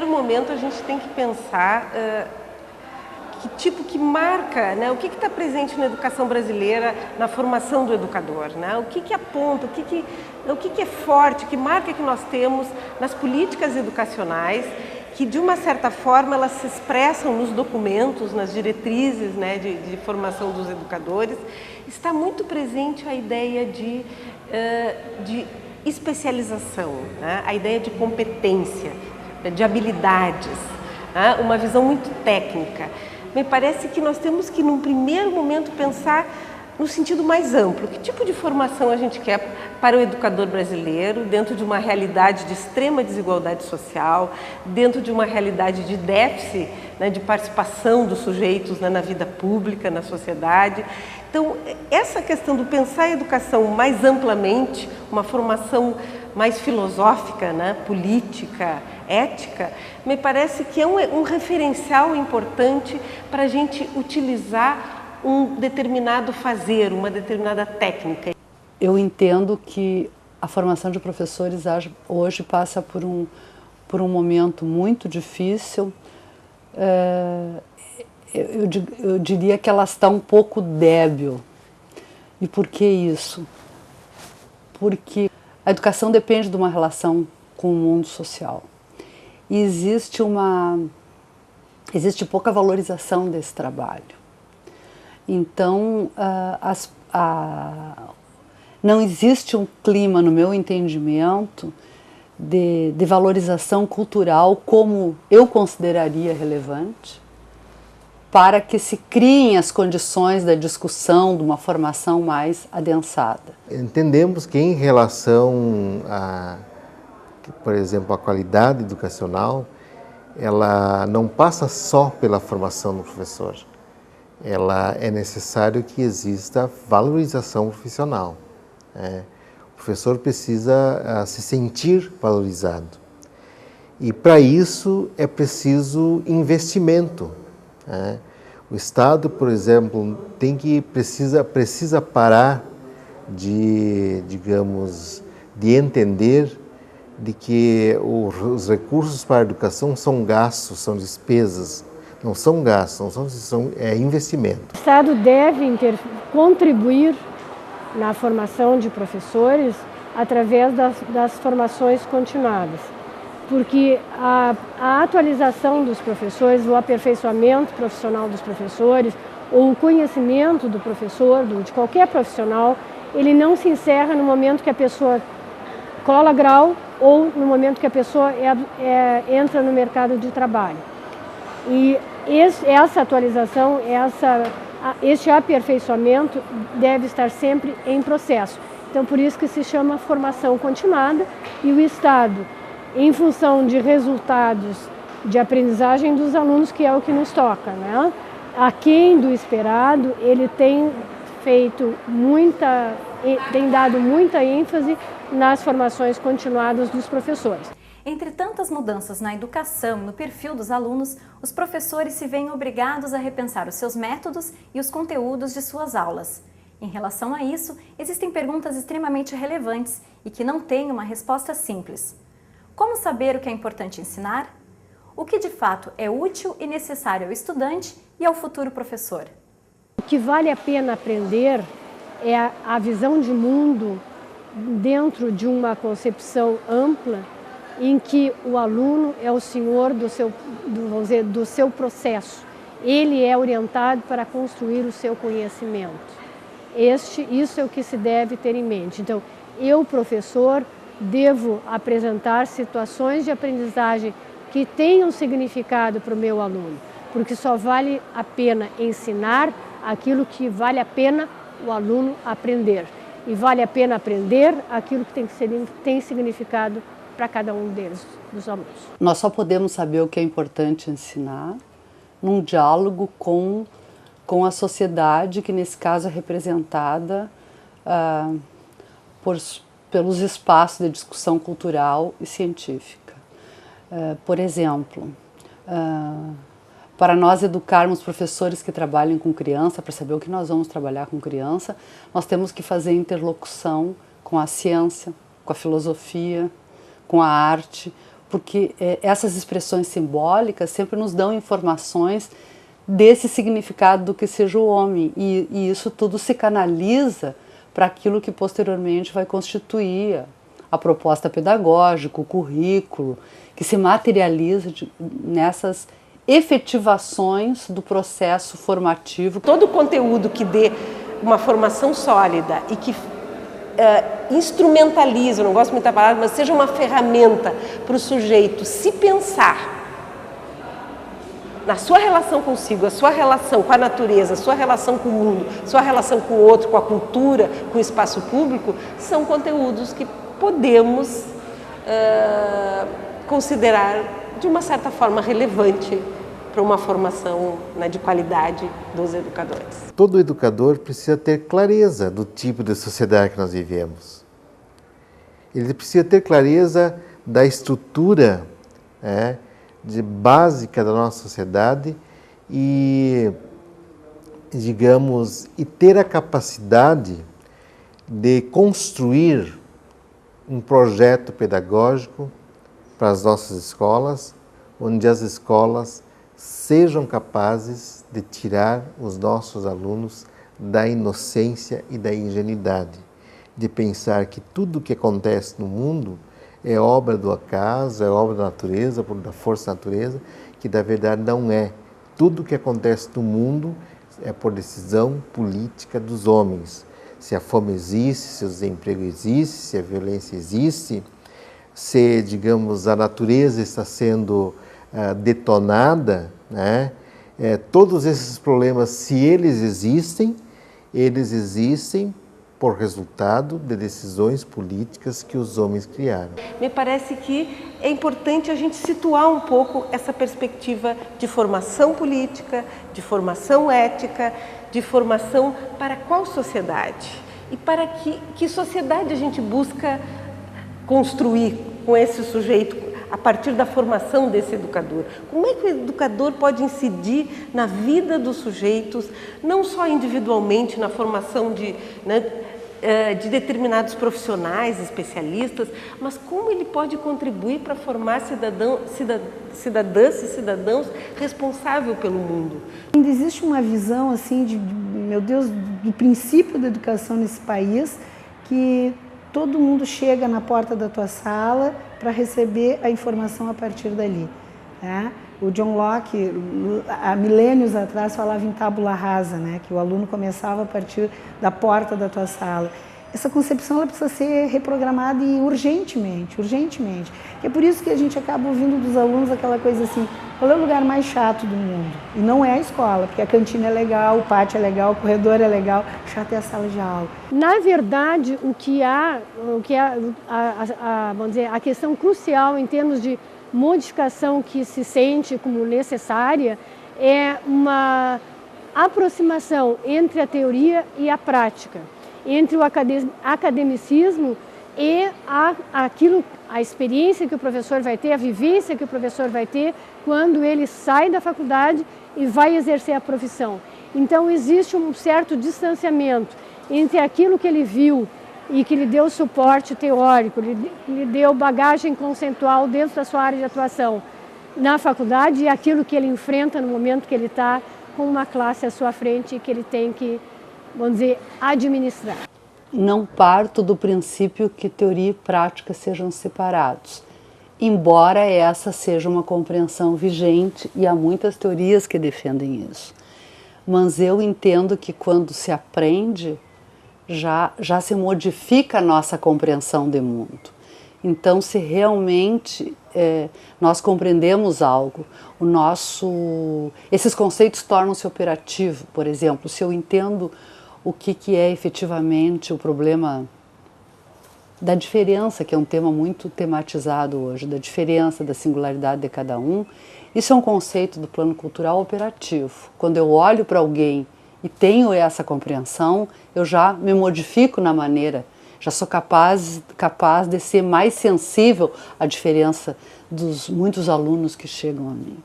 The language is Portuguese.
primeiro momento, a gente tem que pensar que marca, né? O que está presente na educação brasileira, na formação do educador, né? O que aponta, o que é forte, que marca que nós temos nas políticas educacionais, que de uma certa forma elas se expressam nos documentos, nas diretrizes, né, de formação dos educadores. Está muito presente a ideia de especialização, né? A ideia de competência, de habilidades, né? Uma visão muito técnica. Me parece que nós temos que, num primeiro momento, pensar no sentido mais amplo. Que tipo de formação a gente quer para o educador brasileiro, dentro de uma realidade de extrema desigualdade social, dentro de uma realidade de déficit, né, de participação dos sujeitos, né, na vida pública, na sociedade. Então, essa questão do pensar a educação mais amplamente, uma formação mais filosófica, né, política, ética, me parece que é um referencial importante para a gente utilizar um determinado fazer, uma determinada técnica. Eu entendo que a formação de professores hoje passa por um momento muito difícil. Eu diria que ela está um pouco débil. E por que isso? Porque a educação depende de uma relação com o mundo social. E existe pouca valorização desse trabalho. Então, não existe um clima, no meu entendimento, de valorização cultural como eu consideraria relevante, para que se criem as condições da discussão, de uma formação mais adensada. Entendemos que em relação a, por exemplo, a qualidade educacional, ela não passa só pela formação do professor. É necessário que exista valorização profissional. O professor precisa se sentir valorizado. E para isso é preciso investimento. O Estado, por exemplo, precisa parar de entender de que os recursos para a educação são gastos, são despesas. Não são gastos, é investimento. O Estado deve contribuir na formação de professores através das formações continuadas, porque a atualização dos professores, o aperfeiçoamento profissional dos professores, ou o conhecimento do professor, de qualquer profissional, ele não se encerra no momento que a pessoa cola grau ou no momento que a pessoa entra no mercado de trabalho. E essa atualização, este aperfeiçoamento deve estar sempre em processo. Então, por isso que se chama formação continuada, e o Estado, em função de resultados de aprendizagem dos alunos, que é o que nos toca, né? Aquém do esperado, ele tem dado muita ênfase nas formações continuadas dos professores. Entre tantas mudanças na educação e no perfil dos alunos, os professores se veem obrigados a repensar os seus métodos e os conteúdos de suas aulas. Em relação a isso, existem perguntas extremamente relevantes e que não têm uma resposta simples. Como saber o que é importante ensinar? O que de fato é útil e necessário ao estudante e ao futuro professor? O que vale a pena aprender é a visão de mundo dentro de uma concepção ampla, em que o aluno é o senhor do seu processo. Ele é orientado para construir o seu conhecimento. Isso é o que se deve ter em mente. Então, eu, professor, devo apresentar situações de aprendizagem que tenham significado para o meu aluno, porque só vale a pena ensinar aquilo que vale a pena o aluno aprender. E vale a pena aprender aquilo que tem significado para cada um deles, dos alunos. Nós só podemos saber o que é importante ensinar num diálogo com a sociedade, que nesse caso é representada pelos espaços de discussão cultural e científica. Por exemplo, para nós educarmos professores que trabalham com criança, para saber o que nós vamos trabalhar com criança, nós temos que fazer interlocução com a ciência, com a filosofia, com a arte, porque essas expressões simbólicas sempre nos dão informações desse significado do que seja o homem, e isso tudo se canaliza para aquilo que posteriormente vai constituir a proposta pedagógica, o currículo, que se materializa nessas efetivações do processo formativo. Todo conteúdo que dê uma formação sólida e que instrumentalize, eu não gosto muito da palavra, mas seja uma ferramenta para o sujeito se pensar na sua relação consigo, a sua relação com a natureza, a sua relação com o mundo, a sua relação com o outro, com a cultura, com o espaço público, são conteúdos que podemos considerar de uma certa forma relevante para uma formação, né, de qualidade dos educadores. Todo educador precisa ter clareza do tipo de sociedade que nós vivemos. Ele precisa ter clareza da estrutura básica da nossa sociedade e, digamos, e ter a capacidade de construir um projeto pedagógico para as nossas escolas, onde as escolas sejam capazes de tirar os nossos alunos da inocência e da ingenuidade, de pensar que tudo o que acontece no mundo é obra do acaso, é obra da natureza, da força da natureza, que na verdade não é. Tudo o que acontece no mundo é por decisão política dos homens. Se a fome existe, se o desemprego existe, se a violência existe, se, digamos, a natureza está sendo detonada, né? Todos esses problemas, se eles existem por resultado de decisões políticas que os homens criaram. Me parece que é importante a gente situar um pouco essa perspectiva de formação política, de formação ética, de formação para qual sociedade? E para que sociedade a gente busca construir com esse sujeito a partir da formação desse educador? Como é que o educador pode incidir na vida dos sujeitos, não só individualmente na formação de determinados profissionais, especialistas, mas como ele pode contribuir para formar cidadãs e cidadãos responsáveis pelo mundo? Ainda existe uma visão assim meu Deus, do princípio da educação nesse país, que todo mundo chega na porta da tua sala para receber a informação a partir dali. Né? O John Locke, há milênios atrás, falava em tábula rasa, né? Que o aluno começava a partir da porta da tua sala. Essa concepção ela precisa ser reprogramada e urgentemente. É por isso que a gente acaba ouvindo dos alunos aquela coisa assim, qual é o lugar mais chato do mundo? E não é a escola, porque a cantina é legal, o pátio é legal, o corredor é legal, chato é a sala de aula. Na verdade, vamos dizer, a questão crucial em termos de modificação que se sente como necessária é uma aproximação entre a teoria e a prática, entre o academicismo e a experiência que o professor vai ter, a vivência que o professor vai ter quando ele sai da faculdade e vai exercer a profissão. Então existe um certo distanciamento entre aquilo que ele viu e que lhe deu suporte teórico, lhe deu bagagem conceitual dentro da sua área de atuação na faculdade e aquilo que ele enfrenta no momento que ele está com uma classe à sua frente e que ele tem que, vamos dizer, administrar. Não parto do princípio que teoria e prática sejam separados, embora essa seja uma compreensão vigente e há muitas teorias que defendem isso. Mas eu entendo que quando se aprende, já se modifica a nossa compreensão de mundo. Então, se realmente nós compreendemos algo, esses conceitos tornam-se operativos. Por exemplo, se eu entendo o que é efetivamente o problema da diferença, que é um tema muito tematizado hoje, da diferença, da singularidade de cada um, isso é um conceito do plano cultural operativo. Quando eu olho para alguém e tenho essa compreensão, eu já me modifico na maneira, já sou capaz de ser mais sensível à diferença dos muitos alunos que chegam a mim.